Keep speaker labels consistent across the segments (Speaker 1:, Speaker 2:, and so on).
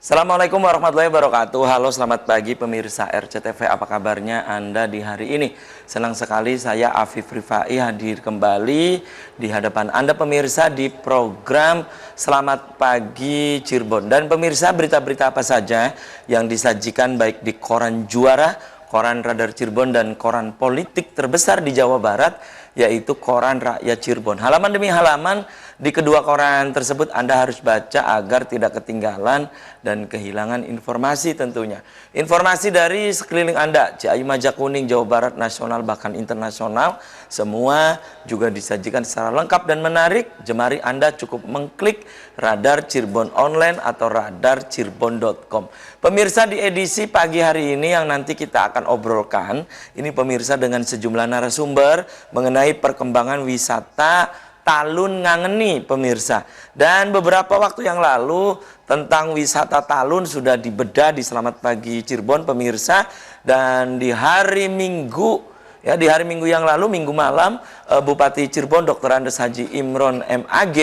Speaker 1: Assalamualaikum warahmatullahi wabarakatuh. Halo, selamat pagi pemirsa RCTV. Apa kabarnya Anda di hari ini? Senang sekali saya Afif Rifai hadir kembali di hadapan Anda pemirsa di program Selamat Pagi Cirebon. Dan pemirsa, berita-berita apa saja yang disajikan baik di Koran Juara, Koran Radar Cirebon, dan koran politik terbesar di Jawa Barat, yaitu Koran Rakyat Cirebon. Halaman demi halaman di kedua koran tersebut Anda harus baca agar tidak ketinggalan dan kehilangan informasi tentunya. Informasi dari sekeliling Anda, Ciayu, Majakuning, Jawa Barat, nasional bahkan internasional, semua juga disajikan secara lengkap dan menarik. Jemari Anda cukup mengklik Radar Cirebon Online atau radarcirebon.com. Pemirsa, di edisi pagi hari ini yang nanti kita akan obrolkan, ini pemirsa dengan sejumlah narasumber mengenai perkembangan wisata Talun Ngangeni pemirsa. Dan beberapa waktu yang lalu tentang wisata Talun sudah dibedah di Selamat Pagi Cirebon pemirsa. Dan di hari Minggu, ya di hari Minggu yang lalu, Minggu malam, Bupati Cirebon Dr. Andes Haji Imron MAG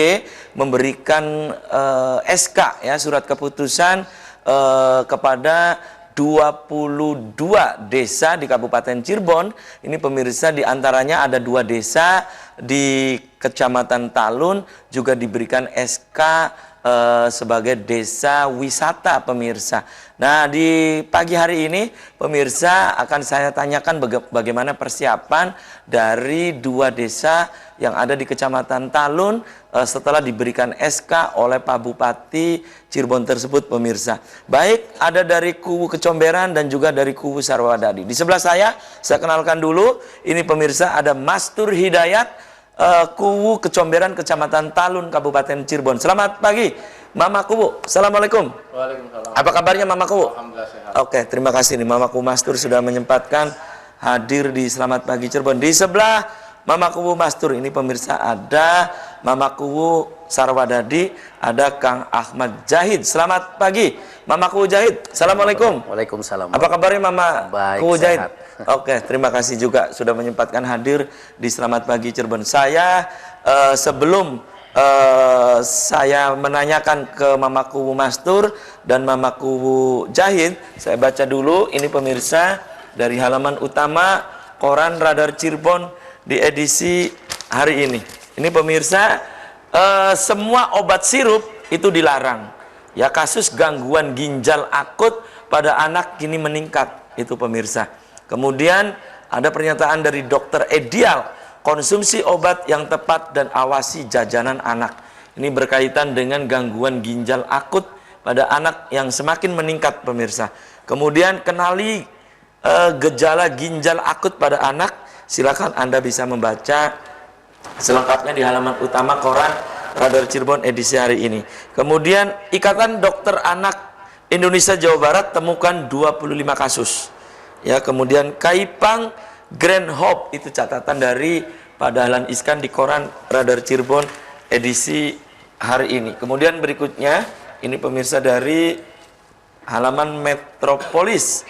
Speaker 1: memberikan SK, ya, surat keputusan kepada 22 desa di Kabupaten Cirebon. Ini pemirsa, diantaranya ada 2 desa di Kecamatan Talun juga diberikan SK sebagai desa wisata pemirsa. Nah, di pagi hari ini pemirsa akan saya tanyakan bagaimana persiapan dari 2 desa yang ada di Kecamatan Talun setelah diberikan SK oleh Pak Bupati Cirebon tersebut pemirsa. Baik, ada dari kubu Kecomberan dan juga dari kubu Sarwadadi. Di sebelah saya kenalkan dulu, ini pemirsa ada Mastur Hidayat, kubu Kecomberan Kecamatan Talun Kabupaten Cirebon. Selamat pagi Mama Kubu. Assalamualaikum.
Speaker 2: Waalaikumsalam.
Speaker 1: Apa kabarnya Mama Kubu?
Speaker 2: Alhamdulillah sehat.
Speaker 1: Oke, terima kasih nih Mama Kubu Mastur sudah menyempatkan hadir di Selamat Pagi Cirebon. Di sebelah Mama Kubu Mastur ini pemirsa ada Mama Kubu Sarwadadi, ada Kang Ahmad Jahid. Selamat pagi Mama Kubu Jahid. Assalamualaikum.
Speaker 2: Waalaikumsalam.
Speaker 1: Apa kabarnya Mama
Speaker 2: Baik,
Speaker 1: Kubu Jahid?
Speaker 2: sehat.
Speaker 1: Oke, terima kasih juga sudah menyempatkan hadir di Selamat Pagi Cirebon. Saya sebelum saya menanyakan ke Mama Kubu Mastur dan Mama Kubu Jahid, saya baca dulu ini pemirsa dari halaman utama Koran Radar Cirebon di edisi hari ini. Ini pemirsa, semua obat sirup itu dilarang. Ya, kasus gangguan ginjal akut pada anak kini meningkat, itu pemirsa. Kemudian ada pernyataan dari Dokter Edial, konsumsi obat yang tepat dan awasi jajanan anak. Ini berkaitan dengan gangguan ginjal akut pada anak yang semakin meningkat pemirsa. Kemudian kenali gejala ginjal akut pada anak. Silakan Anda bisa membaca selengkapnya di halaman utama Koran Radar Cirebon edisi hari ini. Kemudian Ikatan Dokter Anak Indonesia Jawa Barat temukan 25 kasus. Ya, kemudian Kaipang Grand Hope, itu catatan dari Pak Dahlan Iskan di Koran Radar Cirebon edisi hari ini. Kemudian berikutnya ini pemirsa dari halaman Metropolis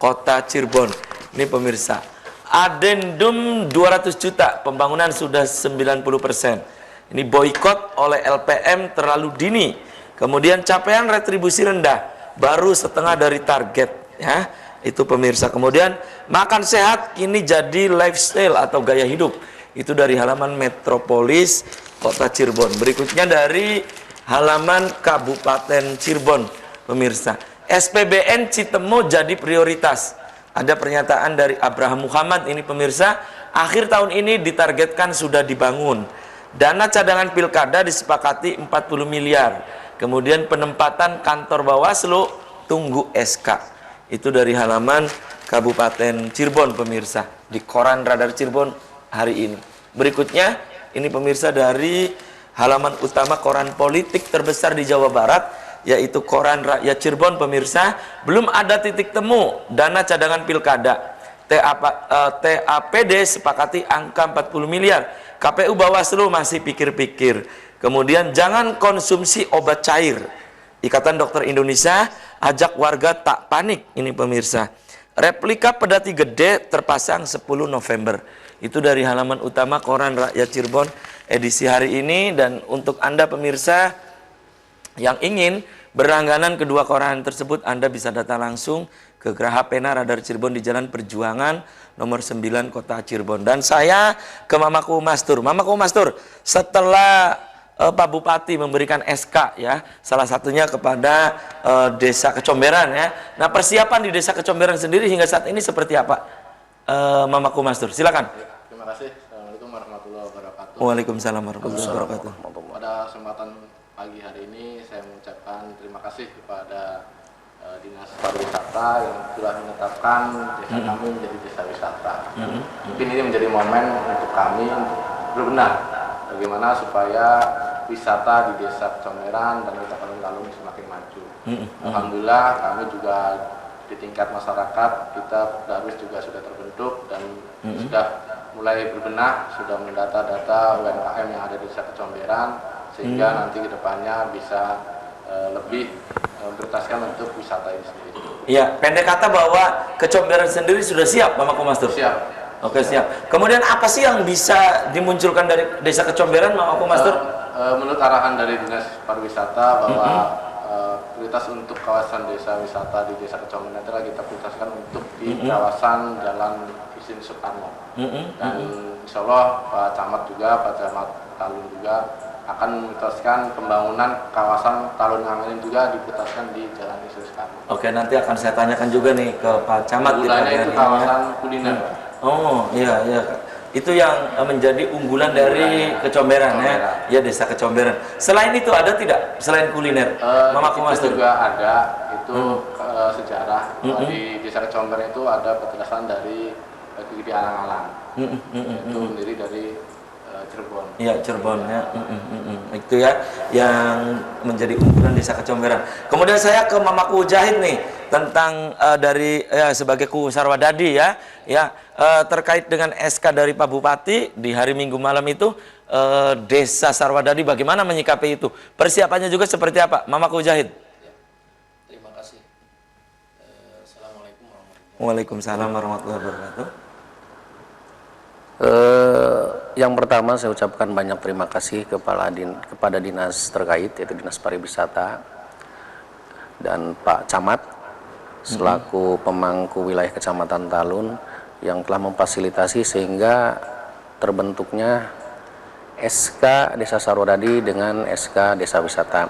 Speaker 1: Kota Cirebon. Ini pemirsa, adendum 200 juta, pembangunan sudah 90%. Ini boikot oleh LPM terlalu dini. Kemudian capaian retribusi rendah, baru setengah dari target, ya. Itu pemirsa. Kemudian makan sehat kini jadi lifestyle atau gaya hidup. Itu dari halaman Metropolis Kota Cirebon. Berikutnya dari halaman Kabupaten Cirebon, pemirsa. SPBN Citemo jadi prioritas. Ada pernyataan dari Abraham Muhammad ini pemirsa, akhir tahun ini ditargetkan sudah dibangun. Dana cadangan pilkada disepakati 40 miliar. Kemudian penempatan kantor Bawaslu tunggu SK. Itu dari halaman Kabupaten Cirebon pemirsa di Koran Radar Cirebon hari ini. Berikutnya ini pemirsa dari halaman utama koran politik terbesar di Jawa Barat, yaitu Koran Rakyat Cirebon pemirsa. Belum ada titik temu dana cadangan pilkada. TAPD sepakati angka 40 miliar. KPU Bawaslu masih pikir-pikir. Kemudian jangan konsumsi obat cair. Ikatan Dokter Indonesia ajak warga tak panik. Ini pemirsa. Replika pedati gede terpasang 10 November. Itu dari halaman utama Koran Rakyat Cirebon edisi hari ini. Dan untuk Anda pemirsa yang ingin Berlangganan kedua koran tersebut Anda bisa datang langsung ke Geraha Pena Radar Cirebon di Jalan Perjuangan nomor 9 Kota Cirebon. Dan saya ke Mamaku Mastur. Mamaku Mastur, setelah Pak Bupati memberikan SK ya, salah satunya kepada Desa Kecomberan ya. Nah, persiapan di Desa Kecomberan sendiri hingga saat ini seperti apa? Mamaku Mastur, silakan.
Speaker 2: Terima kasih. Assalamualaikum warahmatullahi wabarakatuh.
Speaker 1: Waalaikumsalam warahmatullahi wabarakatuh.
Speaker 2: Pada kesempatan pagi hari ini saya mengucapkan terima kasih kepada Dinas Pariwisata yang telah menetapkan desa kami menjadi desa wisata. Mungkin ini menjadi momen untuk kami untuk berbenah bagaimana supaya wisata di Desa Kecomberan dan Kota Kalung-Kalung semakin maju. Alhamdulillah kami juga di tingkat masyarakat kita Darwis juga sudah terbentuk dan sudah mulai berbenah, sudah mendata-data UMKM yang ada di Desa Kecomberan sehingga nanti kedepannya bisa lebih prioritaskan untuk wisata ini sendiri.
Speaker 1: Iya, pendek kata bahwa Kecomberan sendiri sudah siap, Mamaku Mastur.
Speaker 2: Siap.
Speaker 1: Oke, siap. Kemudian apa sih yang bisa dimunculkan dari Desa Kecomberan, Mamaku Mastur?
Speaker 2: Menurut arahan dari Dinas Pariwisata bahwa prioritas untuk kawasan desa wisata di Desa Kecomberan adalah kita prioritaskan untuk di kawasan Jalan Isin Soekarno. Dan insya Allah Pak Camat juga, Pak Camat Talun juga akan memprioritaskan pembangunan kawasan Talun Angelin juga diprioritaskan di Jalan Isin Soekarno.
Speaker 1: Oke, nanti akan saya tanyakan juga nih ke Pak Camat.
Speaker 2: Gunanya itu kawasan kuliner.
Speaker 1: Oh iya, iya. Itu yang menjadi unggulan dari Kecomberan ya, ya Desa Kecomberan. Selain itu ada tidak? Selain kuliner, Mamaku Mastur?
Speaker 2: Juga ada, itu sejarah. Di Desa Kecomberan itu ada petegasan dari Gede Alang-Alang, itu sendiri dari Cirebon.
Speaker 1: Iya, Cirebon ya. Itu ya yang menjadi unggulan Desa Kecomberan. Kemudian saya ke Mamaku Jahid nih tentang dari sebagai Ku Sarwadadi ya, terkait dengan SK dari Pak Bupati di hari Minggu malam itu, Desa Sarwadadi bagaimana menyikapi itu? Persiapannya juga seperti apa, Mamaku Jahid?
Speaker 3: Ya, terima kasih. Assalamualaikum warahmatullahi wabarakatuh.
Speaker 1: Waalaikumsalam warahmatullahi wabarakatuh.
Speaker 3: Yang pertama saya ucapkan banyak terima kasih kepada dinas terkait, yaitu Dinas Pariwisata dan Pak Camat selaku pemangku wilayah Kecamatan Talun yang telah memfasilitasi sehingga terbentuknya SK Desa Sarwadadi dengan SK Desa Wisata.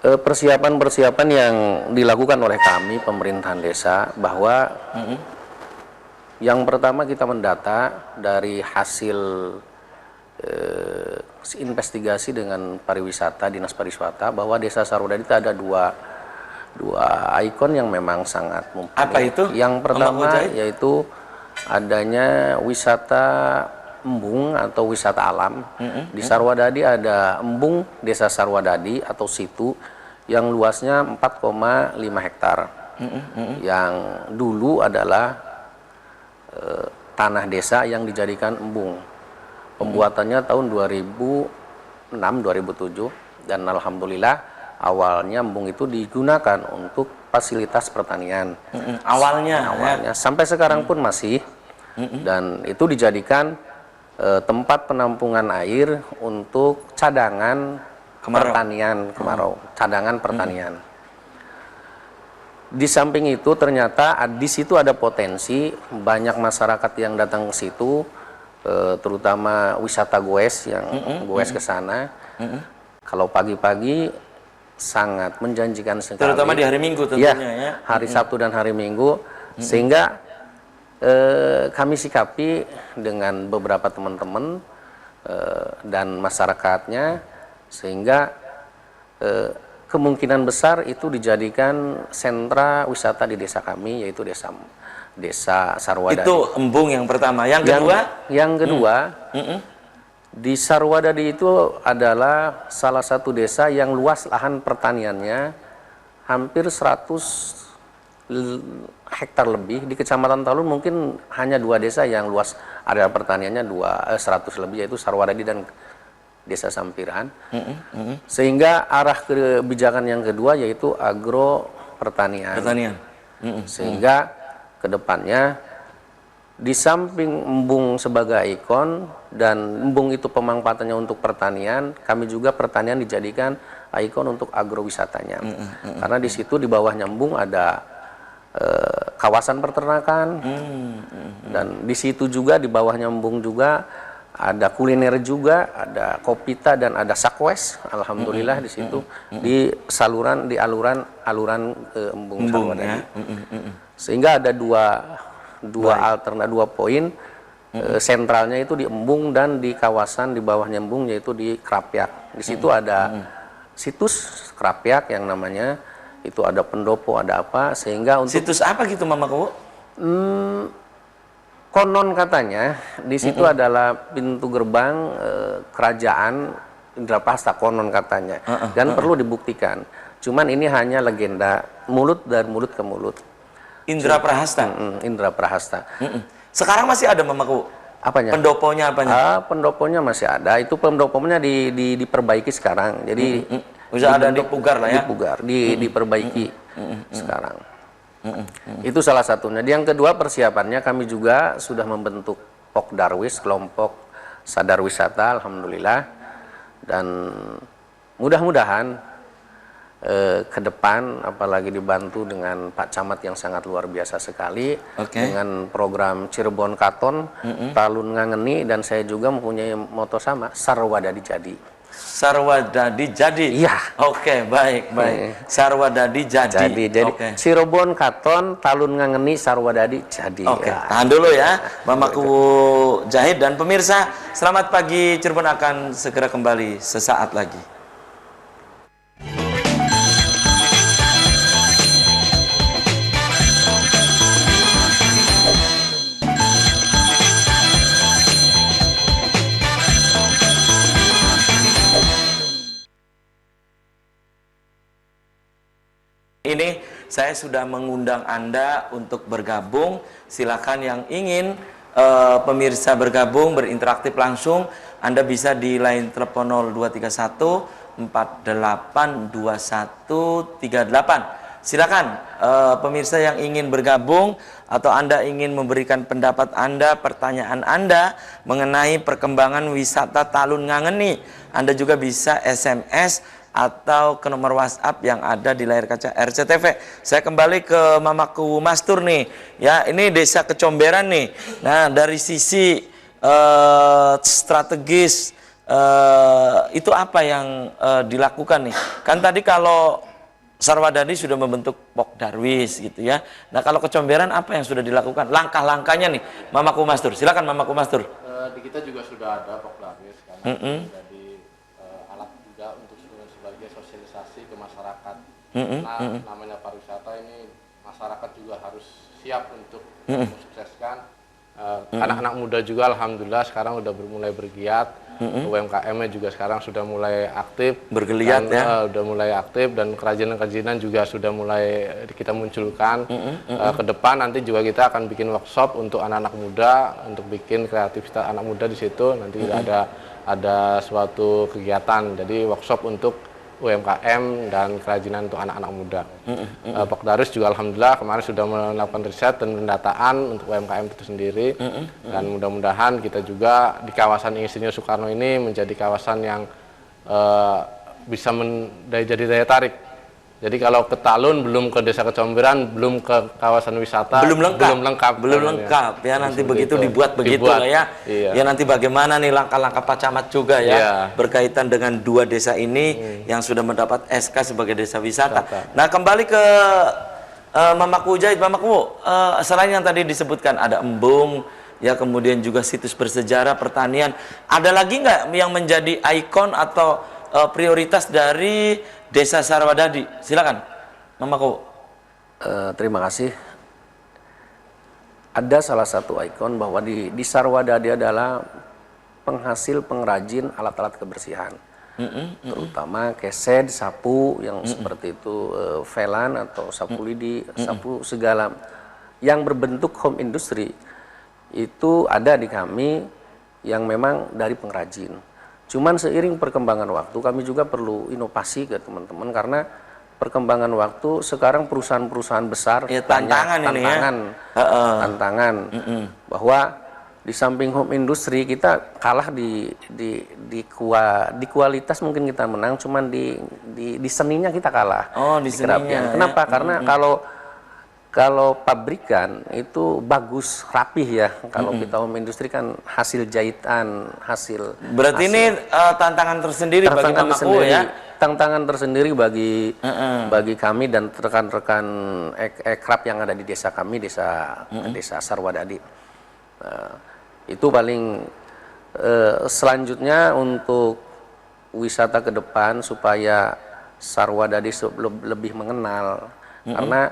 Speaker 3: Persiapan-persiapan yang dilakukan oleh kami pemerintahan desa bahwa yang pertama kita mendata dari hasil investigasi dengan pariwisata, Dinas Pariwisata, bahwa Desa Sarwadadi itu ada dua ikon yang memang sangat mumpuni.
Speaker 1: Apa itu?
Speaker 3: Yang pertama yaitu adanya wisata embung atau wisata alam. Di Sarwadadi ada embung Desa Sarwadadi atau situ yang luasnya 4,5 hektar. Yang dulu adalah tanah desa yang dijadikan embung. Pembuatannya tahun 2006-2007 dan alhamdulillah awalnya embung itu digunakan untuk fasilitas pertanian. Awalnya sampai sekarang pun masih, dan itu dijadikan tempat penampungan air untuk cadangan pertanian kemarau, cadangan pertanian. Di samping itu ternyata di situ ada potensi banyak masyarakat yang datang ke situ, terutama wisata goes yang goes ke sana. Kalau pagi-pagi sangat menjanjikan sekali.
Speaker 1: Terutama di hari Minggu tentunya ya.
Speaker 3: Hari Sabtu dan hari Minggu, sehingga kami sikapi dengan beberapa teman-teman dan masyarakatnya sehingga kemungkinan besar itu dijadikan sentra wisata di desa kami, yaitu Desa Sarwadadi.
Speaker 1: Itu embung yang pertama. Yang
Speaker 3: kedua, di Sarwadadi itu adalah salah satu desa yang luas lahan pertaniannya hampir 100 hektar lebih. Di Kecamatan Talun mungkin hanya 2 desa yang luas area pertaniannya 100 lebih, yaitu Sarwadadi dan Desa Sampiran. Sehingga arah kebijakan yang kedua yaitu agro pertanian. Sehingga kedepannya di samping embung sebagai ikon dan embung itu pemanfaatannya untuk pertanian, kami juga pertanian dijadikan ikon untuk agrowisatanya. Karena di situ di bawahnya embung ada kawasan peternakan, dan di situ juga di bawahnya embung juga ada kuliner juga, ada kopita dan ada sakwes. Alhamdulillah di situ di aluran embung Sarwadadi. Sehingga ada dua poin sentralnya itu di embung dan di kawasan di bawahnya embung, yaitu di Krapyak. Di situ ada situs Krapyak yang namanya itu ada pendopo, ada apa, sehingga untuk
Speaker 1: Situs apa gitu Mamaku?
Speaker 3: konon katanya di situ adalah pintu gerbang kerajaan Indraprasta, konon katanya, dan perlu dibuktikan. Cuman ini hanya legenda mulut dan mulut ke mulut.
Speaker 1: Indraprasta.
Speaker 3: Indraprasta.
Speaker 1: Sekarang masih ada Mamaku?
Speaker 3: Apanya?
Speaker 1: Pendoponya apanya?
Speaker 3: Pendoponya masih ada. Itu pendoponya diperbaiki sekarang. Jadi
Speaker 1: Bisa ada di Pugar lah ya?
Speaker 3: Diperbaiki sekarang. Itu salah satunya. Yang kedua, persiapannya kami juga sudah membentuk POK Darwis, kelompok sadar wisata, alhamdulillah. Dan mudah-mudahan ke depan, apalagi dibantu dengan Pak Camat yang sangat luar biasa sekali, dengan program Cirebon Katon, Talun Ngangeni, dan saya juga mempunyai moto sama, Sarwadadi Jadi.
Speaker 1: Sarwadadi Jadi.
Speaker 3: Iya.
Speaker 1: Oke, baik. Sarwadadi Jadi.
Speaker 3: Jadi Cirebon Katon, Talun Ngangeni, Sarwadadi Jadi.
Speaker 1: Oke, tahan dulu ya Mamaku Jahid dan pemirsa. Selamat pagi, Cirebon akan segera kembali sesaat lagi. Ini saya sudah mengundang Anda untuk bergabung. Silakan yang ingin pemirsa bergabung, berinteraktif langsung, Anda bisa di line telepon 0231 482138. Silakan pemirsa yang ingin bergabung atau Anda ingin memberikan pendapat Anda, pertanyaan Anda mengenai perkembangan wisata Talun Ngangeni, Anda juga bisa SMS atau ke nomor WhatsApp yang ada di layar kaca RCTV. Saya kembali ke Mamaku Mastur nih. Ya, ini desa Kecomberan nih. Nah, dari sisi strategis itu apa yang dilakukan nih? Kan tadi kalau Sarwadadi sudah membentuk POK Darwis gitu ya. Nah, kalau Kecomberan apa yang sudah dilakukan? Langkah-langkahnya nih, Mamaku Mastur. Silakan Mamaku Mastur.
Speaker 2: Di kita juga sudah ada POK Darwis karena jadi alat juga untuk sebagai sosialisasi ke masyarakat. Namanya pariwisata ini, masyarakat juga harus siap untuk mensukseskan. Anak-anak muda juga alhamdulillah sekarang udah mulai bergiat. UMKM-nya juga sekarang sudah mulai aktif,
Speaker 1: bergeliat ya.
Speaker 2: Udah mulai aktif, dan kerajinan-kerajinan juga sudah mulai kita munculkan. Ke depan nanti juga kita akan bikin workshop untuk anak-anak muda, untuk bikin kreativitas anak muda di situ. Nanti ada suatu kegiatan, jadi workshop untuk UMKM dan kerajinan untuk anak-anak muda. POK Darwis juga alhamdulillah kemarin sudah melakukan riset dan pendataan untuk UMKM itu sendiri, dan mudah-mudahan kita juga di kawasan Insinyur Soekarno ini menjadi kawasan yang bisa jadi daya tarik. Jadi kalau ke Talun belum ke Desa Kecomberan, belum ke kawasan wisata, belum lengkap ya. Nanti begitu dibuat lah ya. Iya. Ya nanti bagaimana nih langkah-langkah Pak Camat juga ya, berkaitan dengan dua desa ini yang sudah mendapat SK sebagai desa wisata. Nah, kembali ke Mamaku Jahid. Mamaku, selain yang tadi disebutkan ada embung ya, kemudian juga situs bersejarah, pertanian, ada lagi nggak yang menjadi ikon atau prioritas dari Desa Sarwadadi? Silakan, Mamaku.
Speaker 3: Terima kasih. Ada salah satu ikon bahwa di Sarwadadi adalah penghasil pengrajin alat-alat kebersihan, terutama kesed, sapu yang seperti itu, velan atau sapu lidi, sapu segala yang berbentuk home industry itu ada di kami yang memang dari pengrajin. Cuman seiring perkembangan waktu kami juga perlu inovasi ke teman-teman, karena perkembangan waktu sekarang perusahaan-perusahaan besar
Speaker 1: ya, tantangan
Speaker 3: bahwa di samping home industry kita kalah di kualitas mungkin kita menang, cuman di seninya kita kalah.
Speaker 1: Oh, di seninya.
Speaker 3: Kenapa? Karena kalau pabrikan itu bagus, rapih ya. Kalau kita home industry kan hasil jahitan,
Speaker 1: Berarti ini tantangan tersendiri bagi Mamaku ya.
Speaker 3: Tantangan tersendiri bagi kami dan rekan-rekan ekrab yang ada di desa kami, desa Sarwadadi. Itu paling selanjutnya untuk wisata ke depan supaya Sarwadadi lebih mengenal. Karena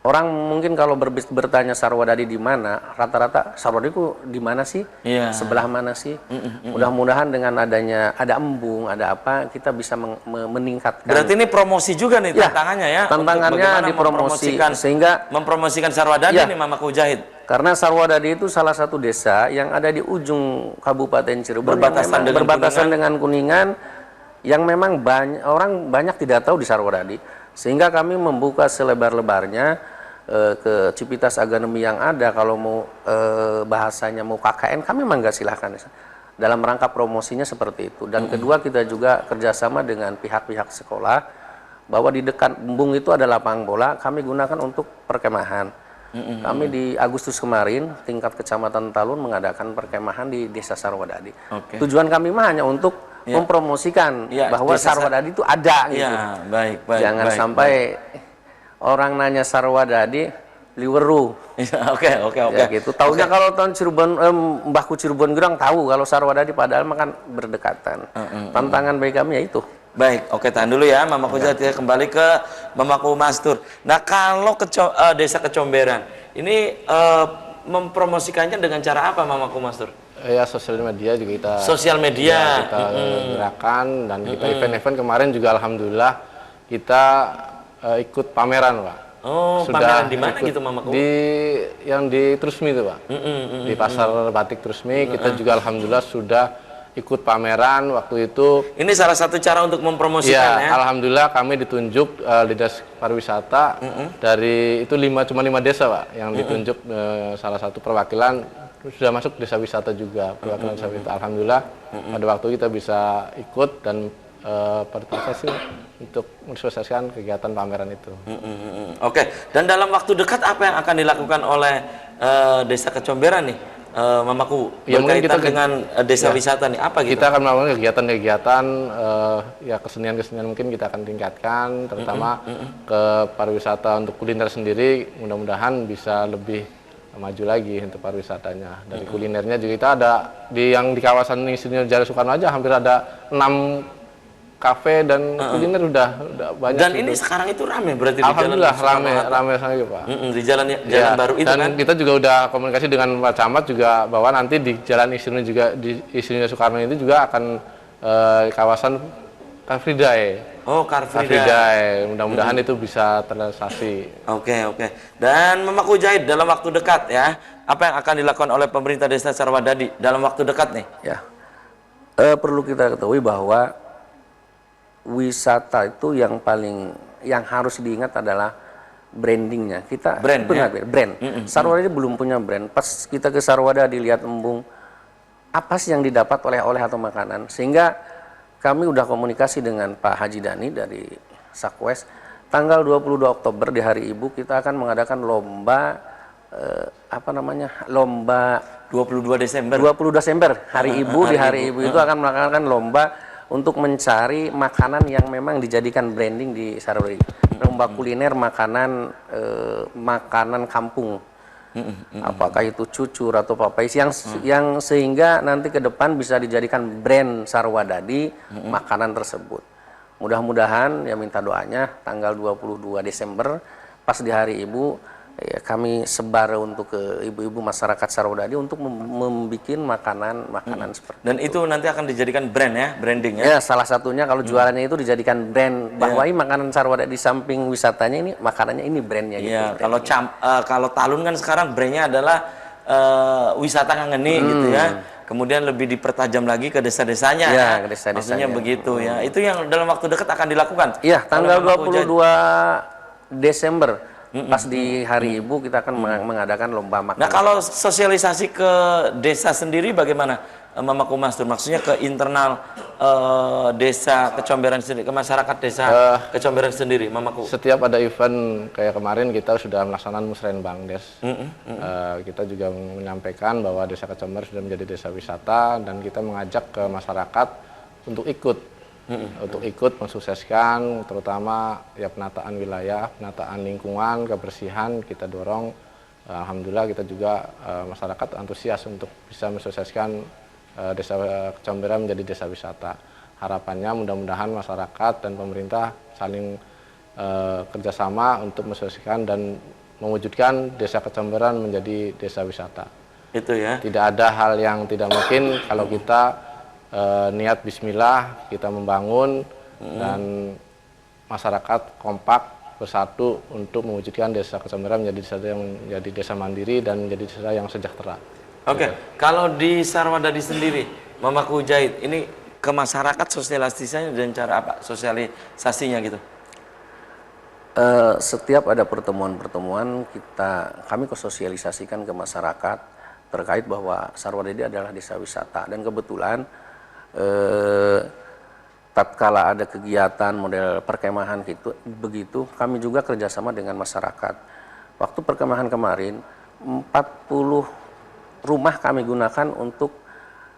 Speaker 3: orang mungkin kalau bertanya Sarwadadi di mana, rata-rata Sarwadadi itu di mana sih? Sebelah mana sih? Mudah-mudahan dengan ada embung, ada apa, kita bisa meningkatkan.
Speaker 1: Berarti ini promosi juga nih tantangannya ya?
Speaker 3: Tantangannya dipromosi, sehingga
Speaker 1: mempromosikan Sarwadadi nih Mamaku Jahid.
Speaker 3: Karena Sarwadadi itu salah satu desa yang ada di ujung Kabupaten Cirebon, berbatasan dengan Kuningan, yang memang orang banyak tidak tahu di Sarwadadi. Sehingga kami membuka selebar-lebarnya ke Civitas Agronomi yang ada. Kalau mau bahasanya mau KKN, kami mangga silahkan. Dalam rangka promosinya seperti itu. Dan kedua, kita juga kerjasama dengan pihak-pihak sekolah, bahwa di dekat embung itu ada lapangan bola, kami gunakan untuk perkemahan. Kami di Agustus kemarin tingkat Kecamatan Talun mengadakan perkemahan di Desa Sarwadadi. Tujuan kami mah hanya untuk mempromosikan bahwa Sarwadadi itu ada gitu.
Speaker 1: Baik,
Speaker 3: Jangan sampai orang nanya Sarwadadi Liweru.
Speaker 1: Oke.
Speaker 3: Ya, gitu. Taunya kalau tahun Cirebon, Mbahku Cirebon Gerang tahu kalau Sarwadadi, padahal makan berdekatan. Tantangan bagi kami ya itu.
Speaker 1: Baik, oke, tahan dulu ya Mamaku Jahid, kembali ke Mamaku Mastur. Nah, kalau desa Kecomberan ini mempromosikannya dengan cara apa Mamaku Mastur?
Speaker 2: Ya, sosial media juga kita.
Speaker 1: Sosial media.
Speaker 2: Kita gerakan dan kita event-event kemarin juga alhamdulillah kita ikut pameran, Pak.
Speaker 1: Oh, pameran di mana gitu Mamaku?
Speaker 2: Yang di Trusmi itu, Pak. Di Pasar Batik Trusmi kita juga alhamdulillah sudah ikut pameran waktu itu.
Speaker 1: Ini salah satu cara untuk mempromosikan ya.
Speaker 2: Alhamdulillah kami ditunjuk Dinas Pariwisata dari itu cuma 5 desa, Pak, yang ditunjuk salah satu perwakilan sudah masuk desa wisata juga, perwakilan desa wisata. Alhamdulillah pada waktu kita bisa ikut dan partisipasi untuk mensosialisasikan kegiatan pameran itu.
Speaker 1: Oke, dan dalam waktu dekat apa yang akan dilakukan oleh Desa Kecomberan nih? Mamaku berkaitan dengan desa wisata nih, apa gitu?
Speaker 2: Kita akan melakukan kegiatan-kegiatan ya kesenian-kesenian mungkin kita akan tingkatkan, terutama ke pariwisata untuk kuliner sendiri, mudah-mudahan bisa lebih maju lagi untuk pariwisatanya. Dari kulinernya juga kita ada di kawasan Insinyur Jaya Soekarno aja hampir ada 6 kafe dan kuliner udah banyak.
Speaker 1: Dan
Speaker 2: gitu.
Speaker 1: ini sekarang itu rame berarti
Speaker 2: alhamdulillah
Speaker 1: di jalan
Speaker 2: rame sekali, Pak.
Speaker 1: Di jalan baru itu
Speaker 2: dan
Speaker 1: kan.
Speaker 2: Kita juga udah komunikasi dengan Pak Camat juga bahwa nanti di Jalan Insinyur juga di Insinyur Soekarno itu juga akan kawasan Car Free Day.
Speaker 1: Oh, Car Free
Speaker 2: Day. Mudah-mudahan itu bisa terrealisasi.
Speaker 1: Oke. Dan Mamaku Jahid dalam waktu dekat ya, apa yang akan dilakukan oleh pemerintah Desa Sarwadadi dalam waktu dekat nih?
Speaker 3: Ya. Perlu kita ketahui bahwa wisata itu yang harus diingat adalah brandingnya. Kita
Speaker 1: brand.
Speaker 3: Sarwadadi belum punya brand. Pas kita ke Sarwadadi lihat embung, apa sih yang didapat oleh atau makanan? Sehingga kami udah komunikasi dengan Pak Haji Dani dari Sakwes. Tanggal 22 Oktober di Hari Ibu kita akan mengadakan lomba lomba
Speaker 1: 22 Desember.
Speaker 3: 20 Desember Hari Ibu. Di Hari Ibu itu akan melakukan lomba untuk mencari makanan yang memang dijadikan branding di Sarwadadi. Lomba kuliner makanan kampung. Apakah itu cucur atau papais yang sehingga nanti ke depan bisa dijadikan brand Sarwadadi makanan tersebut. Mudah-mudahan ya minta doanya tanggal 22 Desember pas di Hari Ibu ya, kami sebar untuk ke ibu-ibu masyarakat Sarwadadi untuk membuat makanan seperti
Speaker 1: dan itu nanti akan dijadikan brand ya, branding ya.
Speaker 3: Ya, salah satunya kalau jualannya itu dijadikan brand bahwa ini makanan Sarwadadi di samping wisatanya ini makanannya ini brandnya gitu.
Speaker 1: Ya, kalau Talun kan sekarang brandnya adalah wisata ngangeni gitu ya. Kemudian lebih dipertajam lagi ke desa-desanya.
Speaker 3: Ya, ke desa-desanya.
Speaker 1: Maksudnya begitu ya. Itu yang dalam waktu dekat akan dilakukan.
Speaker 3: Iya, tanggal 22 Desember Pas di Hari Ibu kita akan mengadakan lomba makan.
Speaker 1: Nah, kalau sosialisasi ke desa sendiri bagaimana, Mamaku Mastur? Maksudnya ke internal desa Kecomberan sendiri, ke masyarakat desa Kecomberan sendiri, Mamaku.
Speaker 2: Setiap ada event kayak kemarin kita sudah melaksanakan Musrenbang Des. Kita juga menyampaikan bahwa Desa Kecomberan sudah menjadi desa wisata dan kita mengajak ke masyarakat untuk ikut. Untuk ikut mensukseskan terutama ya penataan wilayah, penataan lingkungan, kebersihan kita dorong. Alhamdulillah kita juga masyarakat antusias untuk bisa mensukseskan Desa Kecomberan menjadi desa wisata. Harapannya mudah-mudahan masyarakat dan pemerintah saling kerjasama untuk mensukseskan dan mewujudkan Desa Kecomberan menjadi desa wisata.
Speaker 1: Itu ya.
Speaker 2: Tidak ada hal yang tidak mungkin kalau kita niat bismillah, kita membangun dan masyarakat kompak bersatu untuk mewujudkan Desa Kecomberan menjadi desa yang menjadi desa mandiri dan menjadi desa yang sejahtera.
Speaker 1: Oke, kalau di Sarwadadi sendiri, Mamaku Jahit, ini ke masyarakat sosialisasinya dan cara apa sosialisasinya gitu?
Speaker 3: Setiap ada pertemuan-pertemuan kami sosialisasikan ke masyarakat terkait bahwa Sarwadadi adalah desa wisata, dan kebetulan tatkala ada kegiatan model perkemahan gitu, begitu kami juga kerjasama dengan masyarakat. Waktu perkemahan kemarin 40 rumah kami gunakan untuk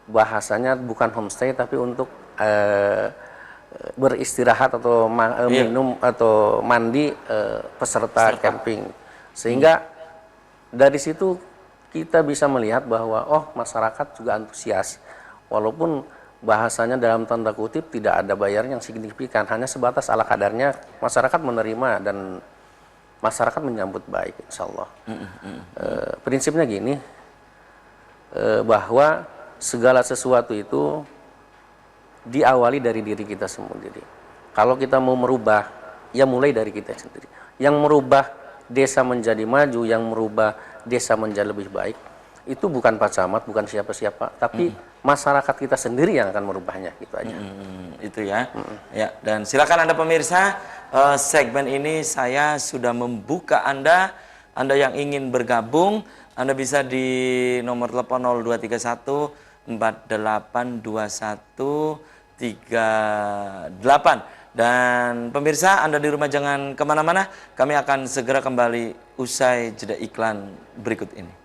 Speaker 3: bahasanya bukan homestay tapi untuk beristirahat atau minum atau mandi peserta camping, sehingga dari situ kita bisa melihat bahwa masyarakat juga antusias walaupun bahasanya dalam tanda kutip tidak ada bayar yang signifikan, hanya sebatas ala kadarnya masyarakat menerima dan masyarakat menyambut baik, insya Allah. Prinsipnya gini, bahwa segala sesuatu itu diawali dari diri kita sendiri. Kalau kita mau merubah, ya mulai dari kita sendiri. Yang merubah desa menjadi maju, yang merubah desa menjadi lebih baik, itu bukan Pak Camat, bukan siapa-siapa, tapi masyarakat kita sendiri yang akan merubahnya, gitu aja.
Speaker 1: Itu ya. Ya, dan silakan Anda pemirsa, segmen ini saya sudah membuka Anda yang ingin bergabung, Anda bisa di nomor telepon 0231 482138. Dan pemirsa, Anda di rumah jangan kemana-mana, kami akan segera kembali usai jeda iklan berikut ini.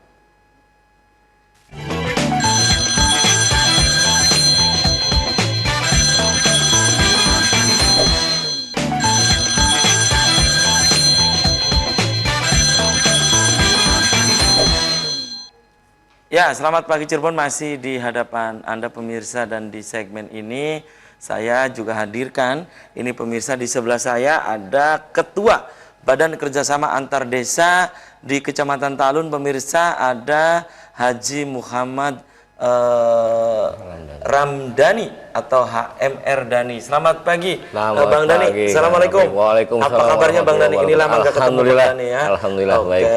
Speaker 1: Ya, selamat pagi Cirebon, masih di hadapan Anda pemirsa, dan di segmen ini saya juga hadirkan, ini pemirsa, di sebelah saya ada Ketua Badan Kerjasama Antar Desa di Kecamatan Talun, pemirsa, ada Haji Muhammad Ramdhani atau HMR Dhani. Selamat pagi, Bang Dhani. Assalamualaikum.
Speaker 4: Waalaikumsalam.
Speaker 1: Apa kabarnya Bang Dhani? Ini lama nggak ketemu Bang Dhani ya.
Speaker 4: Alhamdulillah.
Speaker 1: Oke.
Speaker 4: Baik.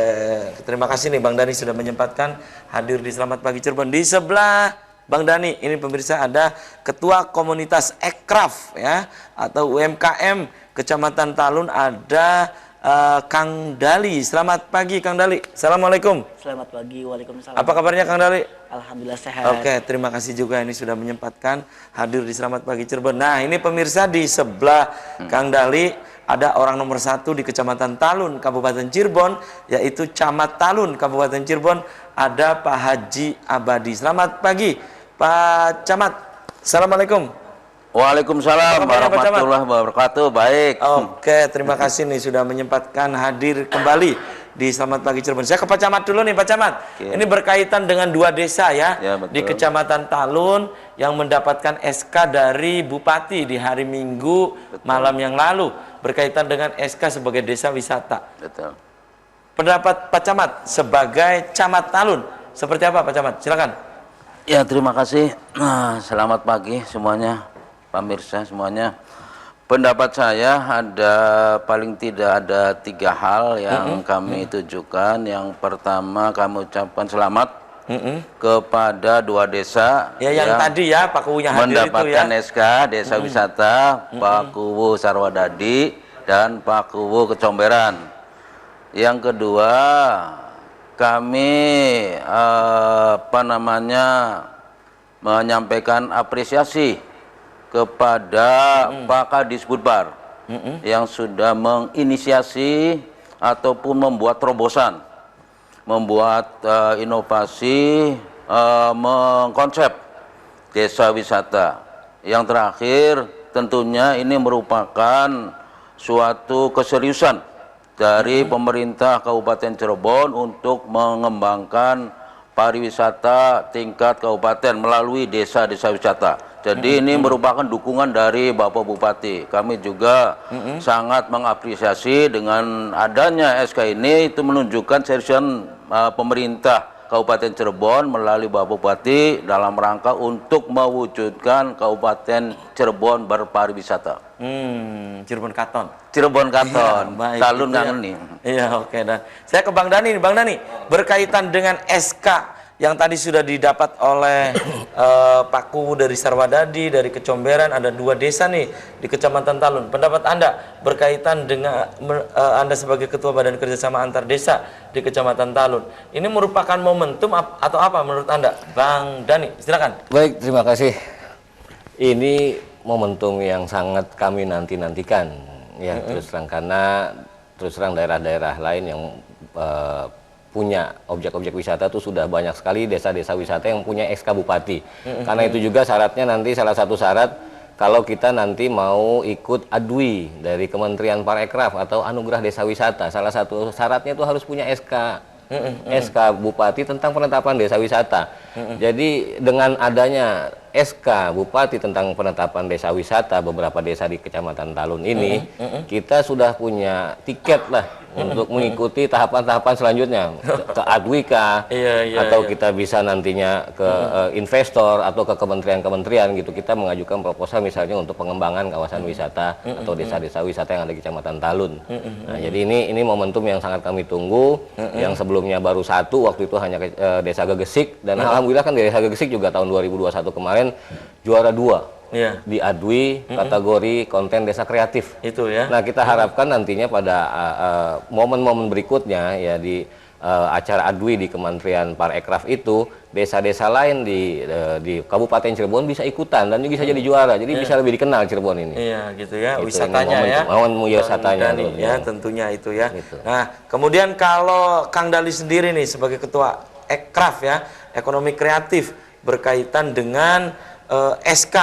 Speaker 1: Terima kasih nih Bang Dhani sudah menyempatkan hadir di Selamat Pagi Cirebon. Di sebelah Bang Dhani ini pemirsa ada Ketua Komunitas Ekraf ya atau UMKM Kecamatan Talun, ada Kang Dali. Selamat pagi Kang Dali. Assalamualaikum.
Speaker 5: Selamat pagi, waalaikumsalam.
Speaker 1: Apa kabarnya Kang Dali?
Speaker 5: Alhamdulillah sehat.
Speaker 1: Oke, terima kasih juga ini sudah menyempatkan hadir di Selamat Pagi Cirebon. Nah, ini pemirsa di sebelah Kang Dali ada orang nomor 1 di Kecamatan Talun, Kabupaten Cirebon, yaitu Camat Talun, Kabupaten Cirebon, ada Pak Haji Abadi. Selamat pagi, Pak Camat. Assalamualaikum.
Speaker 4: Waalaikumsalam warahmatullahi wabarakatuh. Baik.
Speaker 1: Oke, terima kasih nih sudah menyempatkan hadir kembali di Selamat Pagi Cirebon. Saya ke Pak Camat dulu nih Pak Camat. Oke. Ini berkaitan dengan 2 desa ya, di Kecamatan Talun yang mendapatkan SK dari Bupati di hari Minggu malam yang lalu berkaitan dengan SK sebagai desa wisata.
Speaker 4: Betul.
Speaker 1: Pendapat Pak Camat sebagai Camat Talun seperti apa Pak Camat? Silakan.
Speaker 4: Ya, terima kasih. Selamat pagi semuanya, pemirsa semuanya. Pendapat saya paling tidak ada 3 hal yang kami tujukan. Yang pertama, kami ucapkan selamat kepada 2 desa
Speaker 1: yang tadi ya Pak Kuwunya hadir
Speaker 4: mendapatkan
Speaker 1: itu ya.
Speaker 4: SK Desa Wisata, Pak Kuwu Sarwadadi dan Pak Kuwu Kecomberan. Yang kedua, kami menyampaikan apresiasi kepada Pak Kadis Budbar yang sudah menginisiasi ataupun membuat terobosan, membuat inovasi, mengkonsep desa wisata. Yang terakhir, tentunya ini merupakan suatu keseriusan dari pemerintah Kabupaten Cirebon untuk mengembangkan pariwisata tingkat kabupaten melalui desa-desa wisata. Jadi ini merupakan dukungan dari Bapak Bupati. Kami juga sangat mengapresiasi dengan adanya SK ini, itu menunjukkan seriusan pemerintah Kabupaten Cirebon melalui Bapak Bupati dalam rangka untuk mewujudkan Kabupaten Cirebon berpariwisata.
Speaker 1: Cirebon Katon.
Speaker 4: Cirebon Katon,
Speaker 1: Ya, baik,
Speaker 4: Talun
Speaker 1: itu ya.
Speaker 4: kangen nih.
Speaker 1: Iya, oke. Dan saya ke Bang Dani nih, Bang Dani, berkaitan dengan SK yang tadi sudah didapat oleh Pak Kuwu dari Sarwadadi, dari Kecomberan, ada 2 desa nih di Kecamatan Talun. Pendapat Anda berkaitan dengan Anda sebagai Ketua Badan Kerjasama Antar Desa di Kecamatan Talun, ini merupakan momentum atau apa menurut Anda, Bang Dani? Silakan.
Speaker 3: Baik, terima kasih. Ini momentum yang sangat kami nanti-nantikan, ya, terus terang, karena terus terang daerah-daerah lain yang punya objek-objek wisata itu sudah banyak sekali desa-desa wisata yang punya SK Bupati. Karena itu juga syaratnya nanti, salah satu syarat kalau kita nanti mau ikut ADWI dari Kementerian Parekraf atau Anugerah Desa Wisata, salah satu syaratnya itu harus punya SK Bupati tentang penetapan desa wisata. Jadi dengan adanya SK Bupati tentang penetapan desa wisata beberapa desa di Kecamatan Talun ini, kita sudah punya tiket lah untuk mengikuti tahapan-tahapan selanjutnya ke Adwika, atau kita bisa nantinya ke investor atau ke kementerian-kementerian gitu. Kita mengajukan proposal misalnya untuk pengembangan kawasan wisata atau desa-desa wisata yang ada di Kecamatan Talun. Nah, jadi ini momentum yang sangat kami tunggu, yang sebelumnya baru 1, waktu itu hanya desa Gegesik, dan alhamdulillah kan desa Gegesik juga tahun 2021 kemarin juara 2 di ADWI kategori konten desa kreatif.
Speaker 1: Itu ya.
Speaker 3: Nah, kita harapkan nantinya pada momen-momen berikutnya ya di acara ADWI di Kementerian Parekraf itu, desa-desa lain di Kabupaten Cirebon bisa ikutan dan bisa jadi juara. Jadi bisa lebih dikenal Cirebon ini.
Speaker 1: Iya, gitu ya,
Speaker 3: Gitu,
Speaker 1: wisatanya
Speaker 3: ini
Speaker 1: ya.
Speaker 3: momen wisatanya
Speaker 1: Dani,
Speaker 3: tuh,
Speaker 1: ya,
Speaker 3: ya.
Speaker 1: tentunya itu ya.
Speaker 3: Gitu.
Speaker 1: Nah, kemudian kalau Kang Dali sendiri nih sebagai ketua Ekraf ya, ekonomi kreatif, berkaitan dengan SK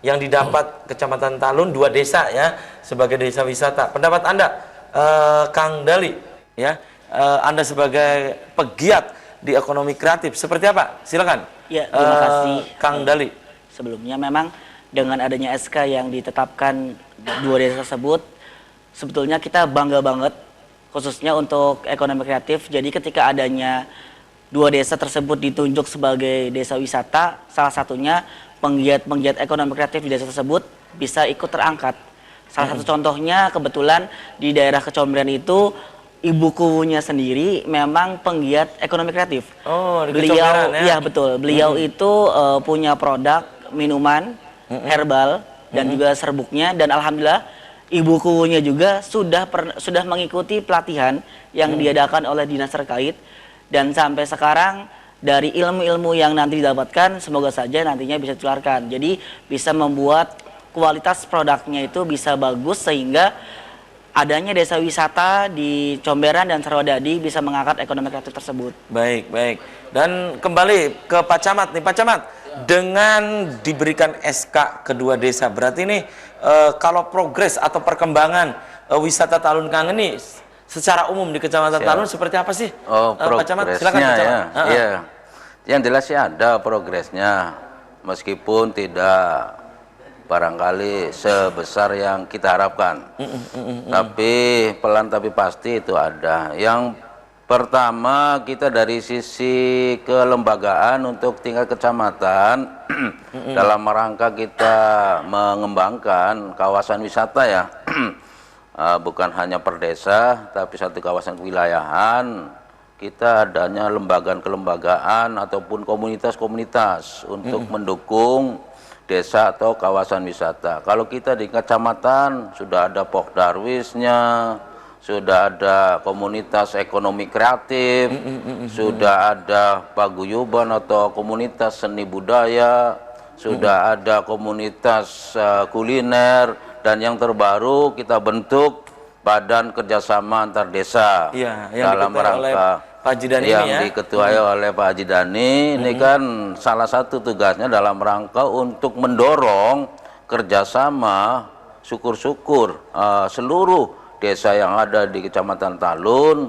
Speaker 1: yang didapat Kecamatan Talun 2 desa ya sebagai desa wisata. Pendapat Anda, Kang Dali ya, Anda sebagai pegiat di ekonomi kreatif seperti apa? Silakan.
Speaker 5: Ya, terima kasih.
Speaker 1: Kang Dali.
Speaker 5: Sebelumnya memang dengan adanya SK yang ditetapkan 2 desa tersebut, sebetulnya kita bangga banget khususnya untuk ekonomi kreatif. Jadi ketika adanya 2 desa tersebut ditunjuk sebagai desa wisata, salah satunya penggiat-penggiat ekonomi kreatif di desa tersebut bisa ikut terangkat. Salah satu contohnya kebetulan di daerah Kecomberan itu ibu kuwunya sendiri memang penggiat ekonomi kreatif.
Speaker 1: Oh, di
Speaker 5: Beliau,
Speaker 1: Kecomberan ya?
Speaker 5: iya betul. Beliau itu punya produk minuman herbal dan juga serbuknya, dan alhamdulillah ibu kuwunya juga sudah mengikuti pelatihan yang diadakan oleh dinas terkait, dan sampai sekarang dari ilmu-ilmu yang nanti didapatkan semoga saja nantinya bisa ditularkan. Jadi bisa membuat kualitas produknya itu bisa bagus sehingga adanya desa wisata di Comberan dan Sarwadadi bisa mengangkat ekonomi kreatif tersebut.
Speaker 1: Baik, baik. Dan kembali ke Pak Camat nih, Pak Camat, dengan diberikan SK kedua desa, berarti ini kalau progres atau perkembangan wisata Talun Kangen ini secara umum di Kecamatan Talun seperti apa sih?
Speaker 4: Oh,
Speaker 1: Pak Camat, silakan
Speaker 4: progresnya
Speaker 1: Pak Camat.
Speaker 4: ya. Iya. Yang jelas sih ada progresnya, meskipun tidak barangkali sebesar yang kita harapkan. Tapi pelan tapi pasti itu ada. Yang pertama, kita dari sisi kelembagaan untuk tingkat kecamatan dalam rangka kita mengembangkan kawasan wisata ya. Bukan hanya per desa, tapi satu kawasan kewilayahan. Kita adanya lembagaan-kelembagaan ataupun komunitas-komunitas untuk mendukung desa atau kawasan wisata. Kalau kita di kecamatan sudah ada Pokdarwisnya, sudah ada komunitas ekonomi kreatif, sudah ada paguyuban atau komunitas seni budaya, sudah ada komunitas kuliner, dan yang terbaru kita bentuk Badan Kerjasama Antar Desa
Speaker 1: yang
Speaker 4: dalam
Speaker 1: diketuai oleh
Speaker 4: rangka
Speaker 1: Pak Haji Dhani
Speaker 4: yang
Speaker 1: ini ya.
Speaker 4: diketuai oleh Pak Haji Dhani. Ini kan salah satu tugasnya dalam rangka untuk mendorong kerjasama syukur-syukur seluruh desa yang ada di Kecamatan Talun.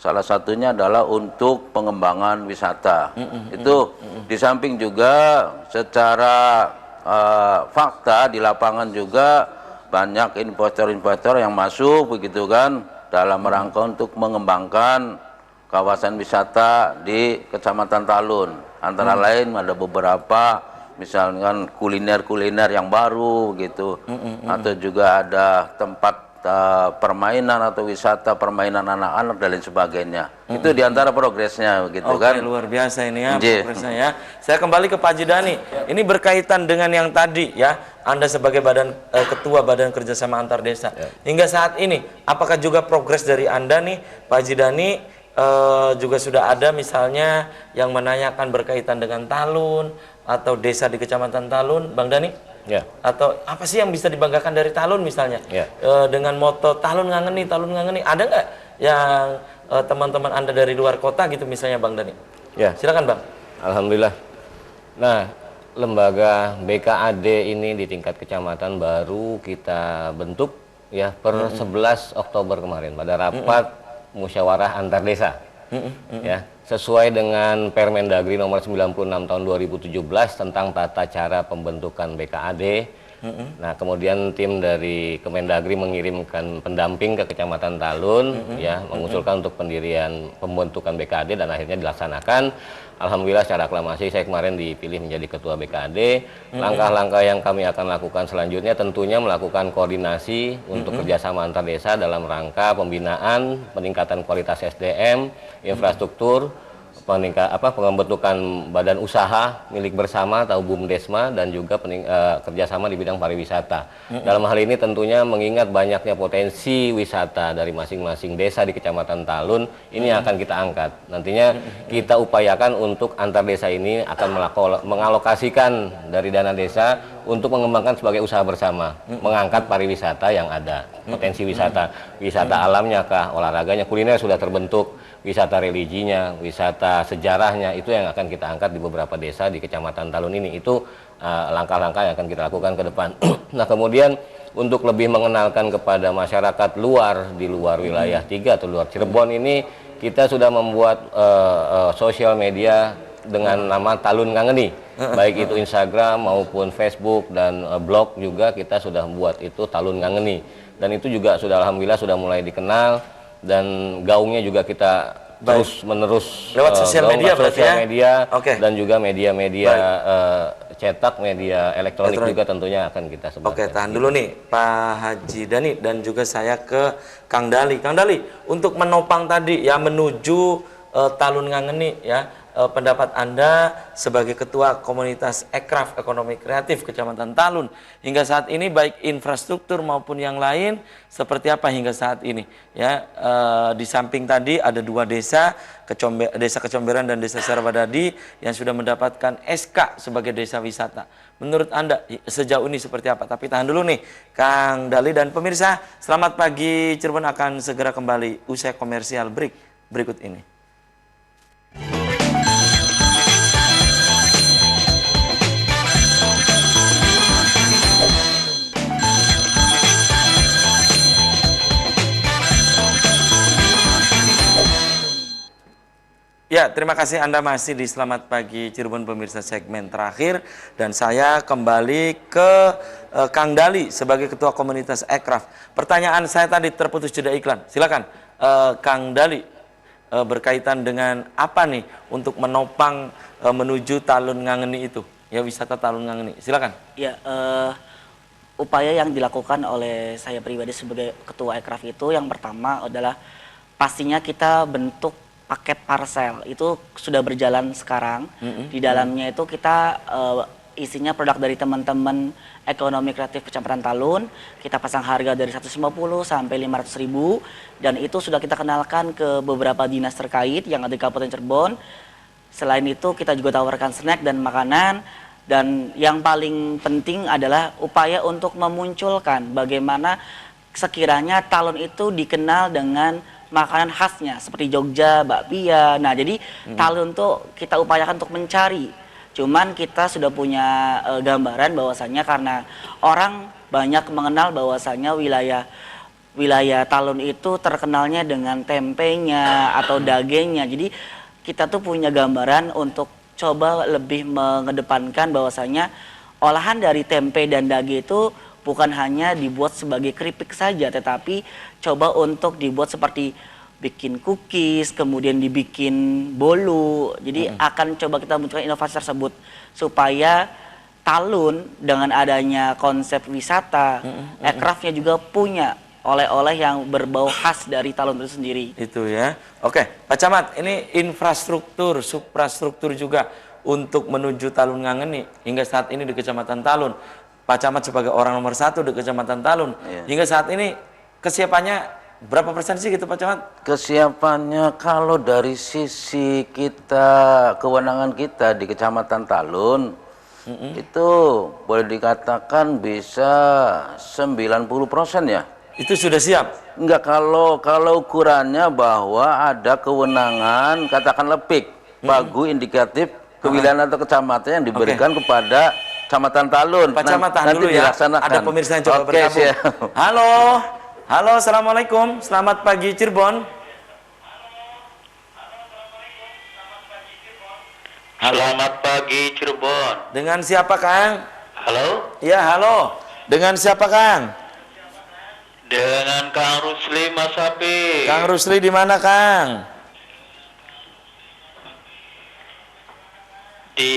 Speaker 4: Salah satunya adalah untuk pengembangan wisata. Itu di samping juga secara fakta di lapangan juga banyak investor-investor yang masuk begitu kan dalam rangka untuk mengembangkan kawasan wisata di Kecamatan Talun. Antara lain ada beberapa misalkan kuliner-kuliner yang baru gitu, atau juga ada tempat permainan atau wisata permainan anak-anak dan lain sebagainya. Itu diantara progresnya begitu kan.
Speaker 1: Luar biasa ini ya progresnya ya. Saya kembali ke Pak Haji Dhani. Ini berkaitan dengan yang tadi ya, Anda sebagai ketua Badan Kerjasama Antar Desa. Hingga saat ini, apakah juga progres dari Anda nih Pak Haji Dhani juga sudah ada misalnya yang menanyakan berkaitan dengan Talun atau desa di Kecamatan Talun, Bang Dhani?
Speaker 6: Ya.
Speaker 1: Atau apa sih yang bisa dibanggakan dari Talun misalnya? Dengan moto Talun ngangeni, Talun ngangeni. Ada nggak yang teman-teman Anda dari luar kota gitu misalnya Bang Dhani?
Speaker 6: Ya.
Speaker 1: Silakan Bang.
Speaker 6: Alhamdulillah. Nah, lembaga BKAD ini di tingkat kecamatan baru kita bentuk ya per 11 Oktober kemarin pada rapat musyawarah antar desa. Ya, sesuai dengan Permendagri nomor 96 tahun 2017 tentang tata cara pembentukan BKAD. Nah, kemudian tim dari Kemendagri mengirimkan pendamping ke Kecamatan Talun ya, mengusulkan untuk pendirian pembentukan BKAD dan akhirnya dilaksanakan. Alhamdulillah secara aklamasi saya kemarin dipilih menjadi ketua BKAD. Langkah-langkah yang kami akan lakukan selanjutnya tentunya melakukan koordinasi untuk kerjasama antar desa dalam rangka pembinaan, peningkatan kualitas SDM, infrastruktur, pembentukan badan usaha milik bersama atau BUMDesma, dan juga kerjasama di bidang pariwisata. Dalam hal ini tentunya mengingat banyaknya potensi wisata dari masing-masing desa di Kecamatan Talun, ini akan kita angkat. Nantinya kita upayakan untuk antar desa ini akan mengalokasikan dari dana desa untuk mengembangkan sebagai usaha bersama, mengangkat pariwisata yang ada, potensi wisata, wisata alamnya kah, olahraganya, kuliner sudah terbentuk, wisata religinya, wisata sejarahnya, itu yang akan kita angkat di beberapa desa di Kecamatan Talun ini. Itu langkah-langkah yang akan kita lakukan ke depan. Nah, kemudian untuk lebih mengenalkan kepada masyarakat luar, di luar wilayah 3 atau luar Cirebon ini, kita sudah membuat sosial media dengan nama Talun Ngangeni, baik itu Instagram maupun Facebook dan blog juga kita sudah membuat itu Talun Ngangeni, dan itu juga sudah alhamdulillah sudah mulai dikenal, dan gaungnya juga kita terus menerus
Speaker 1: lewat sosial media berarti ya?
Speaker 6: Dan juga media-media cetak, media elektronik juga tentunya akan kita sebarkan.
Speaker 1: Oke, tahan dulu nih Pak Haji Dhani, dan juga saya ke Kang Dali. Kang Dali, untuk menopang tadi ya menuju Talun Ngangeni ya, pendapat Anda sebagai ketua komunitas Ekraf Ekonomi Kreatif Kecamatan Talun hingga saat ini, baik infrastruktur maupun yang lain seperti apa hingga saat ini ya? Di samping tadi ada 2 desa, Desa Kecomberan dan Desa Sarwadadi yang sudah mendapatkan SK sebagai desa wisata. Menurut Anda sejauh ini seperti apa? Tapi tahan dulu nih Kang Dali dan pemirsa. Selamat pagi Cirebon akan segera kembali usai komersial break berikut ini. Ya, terima kasih Anda masih di Selamat Pagi Cirebon pemirsa, segmen terakhir, dan saya kembali ke Kang Dali sebagai ketua komunitas Ekraf. Pertanyaan saya tadi terputus jeda iklan. Silakan Kang Dali, berkaitan dengan apa nih untuk menopang menuju Talun Ngangeni itu ya, wisata Talun Ngangeni. Silakan.
Speaker 5: Ya, upaya yang dilakukan oleh saya pribadi sebagai ketua Ekraf itu yang pertama adalah pastinya kita bentuk paket parsel. Itu sudah berjalan sekarang. Di dalamnya itu kita isinya produk dari teman-teman ekonomi kreatif Kecamatan Talun. Kita pasang harga dari 150 sampai 500 ribu, dan itu sudah kita kenalkan ke beberapa dinas terkait yang ada di Kabupaten Cirebon. Selain itu kita juga tawarkan snack dan makanan, dan yang paling penting adalah upaya untuk memunculkan bagaimana sekiranya Talun itu dikenal dengan makanan khasnya seperti Jogja, bakpia. Nah, jadi Talun tuh kita upayakan untuk mencari. Cuman kita sudah punya gambaran bahwasannya karena orang banyak mengenal bahwasannya wilayah Talun itu terkenalnya dengan tempenya atau dagingnya. Jadi kita tuh punya gambaran untuk coba lebih mengedepankan bahwasannya olahan dari tempe dan daging itu bukan hanya dibuat sebagai keripik saja, tetapi coba untuk dibuat seperti bikin cookies, kemudian dibikin bolu. Jadi akan coba kita munculkan inovasi tersebut supaya Talun dengan adanya konsep wisata, aircraftnya juga punya oleh-oleh yang berbau khas dari Talun itu sendiri.
Speaker 1: Itu ya. Oke, Pak Camat, ini infrastruktur, suprastruktur juga untuk menuju Talun Ngangeni hingga saat ini di Kecamatan Talun. Pak Camat sebagai orang nomor 1 di Kecamatan Talun, hingga saat ini kesiapannya berapa persen sih gitu Pak Camat?
Speaker 4: Kesiapannya kalau dari sisi kita, kewenangan kita di Kecamatan Talun, itu boleh dikatakan bisa 90% ya.
Speaker 1: Itu sudah siap?
Speaker 4: Enggak, kalau ukurannya bahwa ada kewenangan, katakan lepik, pagu indikatif kewilayahan atau kecamatan yang diberikan kepada Kecamatan Talun.
Speaker 1: Pak Camat, tahan
Speaker 4: nanti
Speaker 1: dulu ya.
Speaker 4: dilaksanakan.
Speaker 1: Ada pemirsa yang coba bergabung.
Speaker 4: siap.
Speaker 1: Halo, halo, assalamualaikum. Selamat pagi Cirebon.
Speaker 7: Selamat pagi Cirebon.
Speaker 1: Dengan siapa Kang?
Speaker 7: Halo?
Speaker 1: Iya, halo. Dengan siapa Kang?
Speaker 7: Dengan Kang Rusli Masapi.
Speaker 1: Kang Rusli di mana Kang?
Speaker 7: Di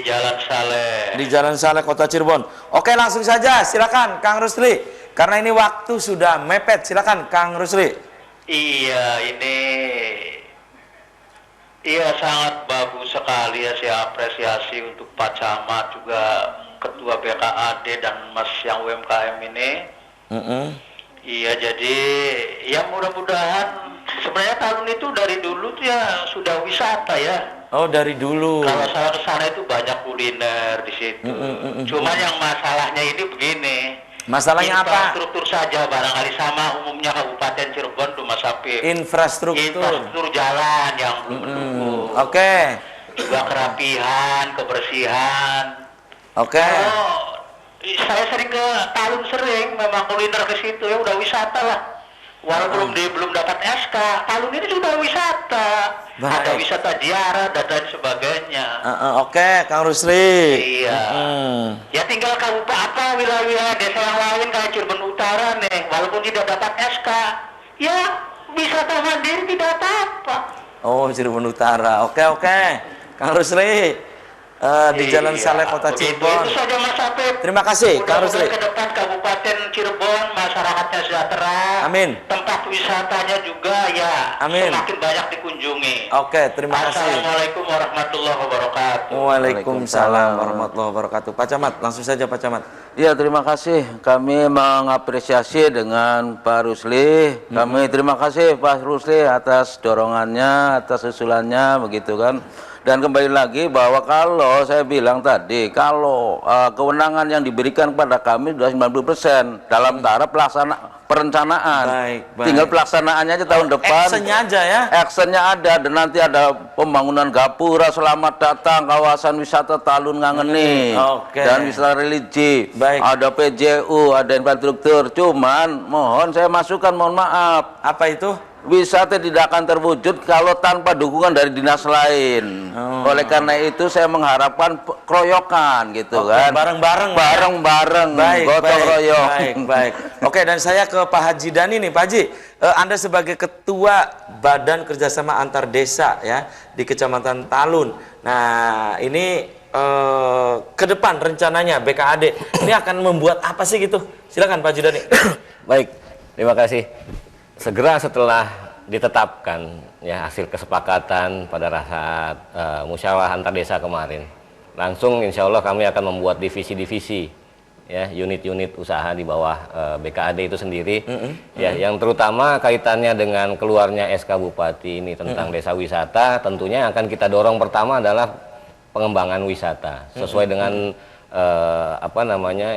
Speaker 7: Jalan Saleh.
Speaker 1: Di Jalan Saleh, Kota Cirebon. Oke, langsung saja. Silakan Kang Rusli. Karena ini waktu sudah mepet. Silakan Kang Rusli.
Speaker 7: Iya, sangat bagus sekali ya, saya apresiasi untuk Pak Camat juga Ketua BKAD dan Mas yang UMKM ini. Iya, jadi ya mudah-mudahan sebenarnya Talun itu dari dulu tuh ya sudah wisata ya.
Speaker 1: Oh, dari dulu.
Speaker 7: Kalau saya ke sana itu banyak kuliner di situ. Cuman yang masalahnya ini begini.
Speaker 1: Masalahnya apa?
Speaker 7: Infrastruktur saja barangkali sama umumnya Kabupaten Cirebon tuh Mas Apip.
Speaker 1: Infrastruktur
Speaker 7: jalan yang belum mendukung.
Speaker 1: Oke.
Speaker 7: Juga kerapihan, kebersihan.
Speaker 1: Oke.
Speaker 7: Saya sering ke Talun, sering memang kuliner ke situ ya, udah wisata lah. Walaupun belum dapat SK, Talun ini sudah wisata.
Speaker 1: Baik.
Speaker 7: Ada wisata ziarah dan lain sebagainya.
Speaker 1: Oke, Kang Rusli.
Speaker 7: Iya. Ya tinggal kabupaten, wilayah desa yang lain kayak Cirebon Utara nih, walaupun tidak dapat SK, ya wisata mandiri tidak apa-apa.
Speaker 1: Oh, Cirebon Utara. Oke. Kang Rusli. Di Jalan Saleh, Kota Cirebon.
Speaker 7: Itu saja Mas Apip.
Speaker 1: Terima kasih, Kang Rusli.
Speaker 7: Ke depan Kabupaten Cirebon, masyarakatnya sejahtera.
Speaker 1: Amin.
Speaker 7: Tempat wisatanya juga ya
Speaker 1: Amin.
Speaker 7: semakin banyak dikunjungi.
Speaker 1: Oke, terima kasih.
Speaker 7: Assalamualaikum warahmatullahi wabarakatuh.
Speaker 1: Waalaikumsalam warahmatullahi wabarakatuh. Pak Camat, langsung saja Pak Camat.
Speaker 4: Ya, terima kasih. Kami mengapresiasi dengan Pak Rusli. Kami terima kasih Pak Rusli atas dorongannya, atas usulannya, begitu kan. Dan kembali lagi bahwa kalau saya bilang tadi, kalau kewenangan yang diberikan kepada kami sudah 90% dalam taraf perencanaan.
Speaker 1: Baik.
Speaker 4: Tinggal pelaksanaannya aja tahun depan.
Speaker 1: Actionnya aja ya.
Speaker 4: Actionnya ada, dan nanti ada pembangunan gapura selamat datang kawasan wisata Talun Ngangeni.
Speaker 1: Oke.
Speaker 4: Dan wisata religi.
Speaker 1: Baik.
Speaker 4: Ada PJU, ada infrastruktur. Cuman mohon saya masukkan, mohon maaf,
Speaker 1: Apa itu?
Speaker 4: wisata tidak akan terwujud kalau tanpa dukungan dari dinas lain. Oleh karena itu saya mengharapkan keroyokan gitu kan.
Speaker 1: Bareng-bareng.
Speaker 4: Bareng-bareng,
Speaker 1: Baik,
Speaker 4: gotong royong.
Speaker 1: Baik. Oke, dan saya ke Pak Haji Dani nih, Pak Haji. Anda sebagai Ketua Badan Kerjasama Antar Desa ya di Kecamatan Talun. Nah, ini ke depan rencananya BKAD ini akan membuat apa sih gitu? Silakan Pak Haji Dani.
Speaker 6: Baik, terima kasih. Segera setelah ditetapkan ya hasil kesepakatan pada saat musyawarah antar desa kemarin, langsung insya Allah kami akan membuat divisi-divisi, ya, unit-unit usaha di bawah BKAD itu sendiri, ya, yang terutama kaitannya dengan keluarnya SK Bupati ini tentang desa wisata. Tentunya akan kita dorong pertama adalah pengembangan wisata sesuai dengan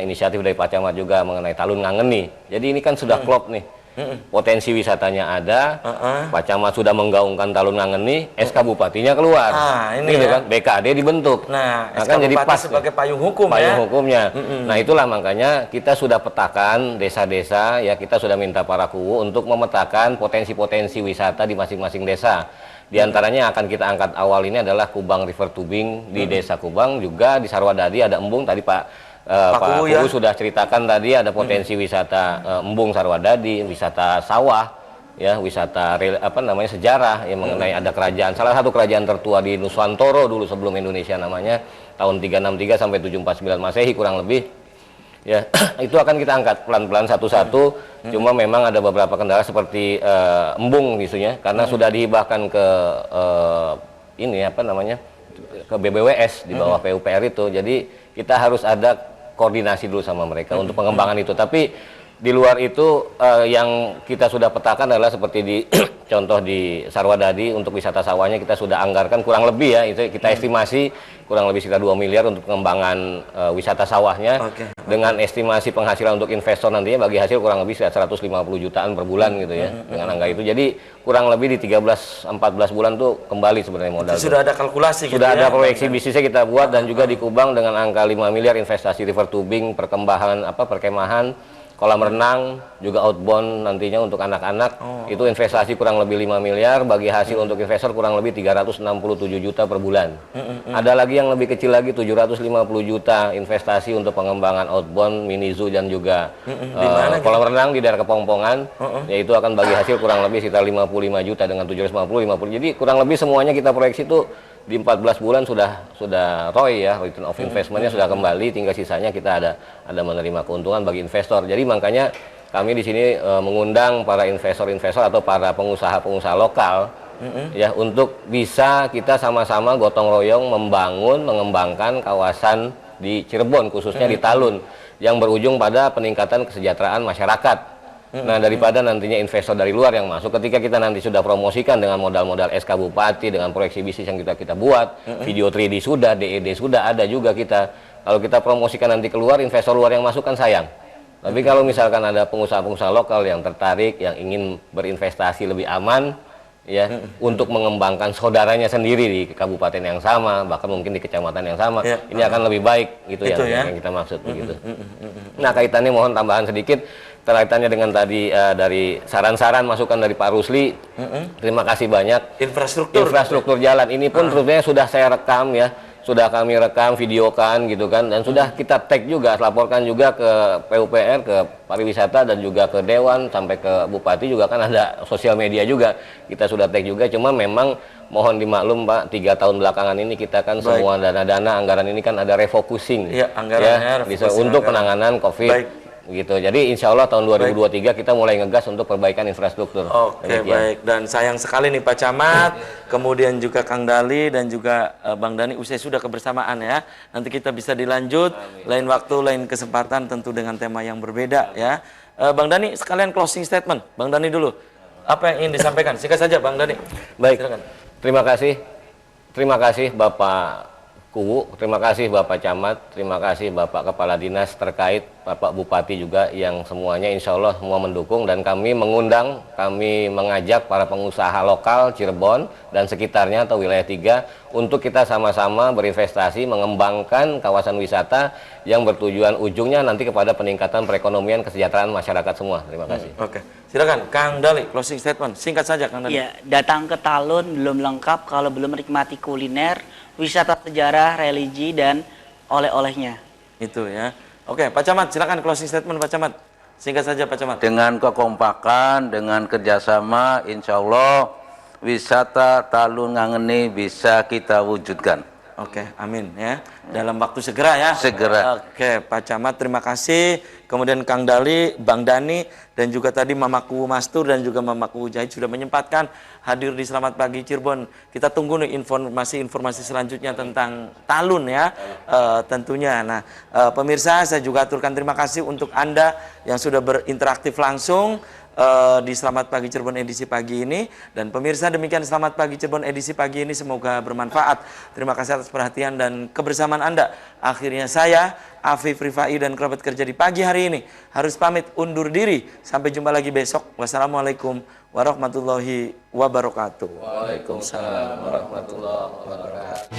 Speaker 6: inisiatif dari Pak Camat juga mengenai Talun Ngangeni. Jadi ini kan sudah klop nih. Potensi wisatanya ada, Pak Camat sudah menggaungkan Talun Ngangeni, SK Bupatinya keluar,
Speaker 1: ini
Speaker 6: gitu
Speaker 1: ya.
Speaker 6: kan, BKAD dibentuk.
Speaker 1: Nah, SK
Speaker 6: kan jadi
Speaker 1: Bupati
Speaker 6: pas
Speaker 1: sebagai payung hukum
Speaker 6: payung hukumnya. Nah, itulah makanya kita sudah petakan desa-desa, ya, kita sudah minta para kuwu untuk memetakan potensi-potensi wisata di masing-masing desa. Di antaranya akan kita angkat awal ini adalah Kubang River Tubing di Desa Kubang, juga di Sarwadadi ada embung tadi Pak Kuwu
Speaker 1: ya.
Speaker 6: sudah ceritakan tadi ada potensi wisata embung Sarwadadi, wisata sawah, ya, wisata sejarah yang mengenai ada kerajaan, salah satu kerajaan tertua di Nuswantoro dulu sebelum Indonesia namanya, tahun 363 sampai 749 Masehi kurang lebih. Ya, itu akan kita angkat pelan-pelan satu-satu. Cuma memang ada beberapa kendala seperti embung isunya karena sudah dihibahkan ke ke BBWS di bawah PUPR itu. Jadi kita harus ada koordinasi dulu sama mereka untuk pengembangan itu. Tapi di luar itu yang kita sudah petakan adalah seperti di contoh di Sarwadadi untuk wisata sawahnya kita sudah anggarkan kurang lebih, ya, itu kita estimasi kurang lebih sekitar 2 miliar untuk pengembangan wisata sawahnya. Dengan estimasi penghasilan untuk investor nantinya bagi hasil kurang lebih sekitar 150 jutaan per bulan gitu ya, dengan angka itu. Jadi kurang lebih di 13-14 bulan tuh kembali sebenarnya modal.
Speaker 1: Sudah ada kalkulasi,
Speaker 6: sudah
Speaker 1: gitu
Speaker 6: ada
Speaker 1: ya,
Speaker 6: proyeksi bisnisnya kita buat, dan juga di Kubang dengan angka 5 miliar investasi river tubing, perkembangan perkemahan, kolam renang, juga outbound nantinya untuk anak-anak. Itu investasi kurang lebih 5 miliar, bagi hasil untuk investor kurang lebih 367 juta per bulan. Ada lagi yang lebih kecil lagi, 750 juta investasi untuk pengembangan outbound, mini zoo, dan juga kolam renang di daerah Kepongpongan, yaitu akan bagi hasil kurang lebih sekitar 55 juta dengan 750. Jadi kurang lebih semuanya kita proyeksi itu di 14 bulan sudah ROI, ya, return of investmentnya sudah kembali, tinggal sisanya kita ada menerima keuntungan bagi investor. Jadi makanya kami di sini mengundang para investor-investor atau para pengusaha-pengusaha lokal, ya, untuk bisa kita sama-sama gotong royong mengembangkan kawasan di Cirebon, khususnya di Talun, yang berujung pada peningkatan kesejahteraan masyarakat. Nah, daripada nantinya investor dari luar yang masuk, ketika kita nanti sudah promosikan dengan modal-modal SK Bupati, dengan proyeksi bisnis yang kita buat, video 3D sudah, DED sudah ada juga kita. Kalau kita promosikan nanti keluar, investor luar yang masuk kan sayang. Tapi kalau misalkan ada pengusaha-pengusaha lokal yang tertarik, yang ingin berinvestasi lebih aman, ya, untuk mengembangkan saudaranya sendiri di kabupaten yang sama, bahkan mungkin di kecamatan yang sama, ini akan lebih baik, gitu ya, yang kita maksud begitu. Nah, kaitannya mohon tambahan sedikit kaitannya dengan tadi dari saran-saran masukan dari Pak Rusli. Terima kasih banyak. Infrastruktur jalan ini pun sebenarnya sudah saya rekam, ya, sudah kami rekam, videokan gitu kan, dan sudah kita tag juga, laporkan juga ke PUPR, ke pariwisata, dan juga ke Dewan, sampai ke Bupati juga kan ada sosial media juga, kita sudah tag juga. Cuma memang mohon dimaklum Pak, 3 tahun belakangan ini kita kan semua dana-dana anggaran ini kan ada refocusing,
Speaker 1: ya,
Speaker 6: untuk penanganan COVID. Gitu. Jadi insya Allah tahun 2023 kita mulai ngegas untuk perbaikan infrastruktur.
Speaker 1: Baik. Dan sayang sekali nih Pak Camat, kemudian juga Kang Dali dan juga Bang Dani, usai sudah kebersamaan, ya. Nanti kita bisa dilanjut lain waktu, lain kesempatan, tentu dengan tema yang berbeda, ya. Bang Dani, sekalian closing statement. Bang Dani dulu. Apa yang ingin disampaikan? Singkat saja Bang Dani.
Speaker 6: Baik.
Speaker 1: Silakan.
Speaker 6: Terima kasih Bapak Kuwu, terima kasih Bapak Camat, terima kasih Bapak Kepala Dinas terkait, Bapak Bupati juga, yang semuanya insya Allah semua mendukung, dan kami mengajak para pengusaha lokal Cirebon dan sekitarnya atau wilayah 3 untuk kita sama-sama berinvestasi mengembangkan kawasan wisata yang bertujuan ujungnya nanti kepada peningkatan perekonomian kesejahteraan masyarakat semua. Terima kasih.
Speaker 1: Silakan Kang Dali, closing statement singkat saja Kang Dali.
Speaker 5: Ya, datang ke Talun belum lengkap kalau belum menikmati kuliner, wisata sejarah, religi, dan oleh-olehnya.
Speaker 1: Itu, ya. Oke, Pak Camat, silakan closing statement Pak Camat. Singkat saja Pak Camat.
Speaker 4: Dengan kekompakan, dengan kerjasama, insya Allah wisata Talun Ngangeni bisa kita wujudkan.
Speaker 1: Oke, amin ya. Dalam waktu segera ya.
Speaker 4: Segera.
Speaker 1: Oke, Pak Camat terima kasih. Kemudian Kang Dali, Bang Dani, dan juga tadi Mamaku Mastur dan juga Mamaku Jahid sudah menyempatkan hadir di Selamat Pagi Cirebon. Kita tunggu nih informasi selanjutnya tentang talun ya, tentunya. Nah, pemirsa, saya juga aturkan terima kasih untuk Anda yang sudah berinteraksi langsung di Selamat Pagi Cirebon edisi pagi ini. Dan pemirsa, demikian Selamat Pagi Cirebon edisi pagi ini, semoga bermanfaat. Terima kasih atas perhatian dan kebersamaan Anda. Akhirnya saya, Afif Rifai, dan kerabat kerja di pagi hari ini harus pamit undur diri. Sampai jumpa lagi besok. Wassalamualaikum warahmatullahi wabarakatuh.
Speaker 6: Waalaikumsalam warahmatullahi wabarakatuh.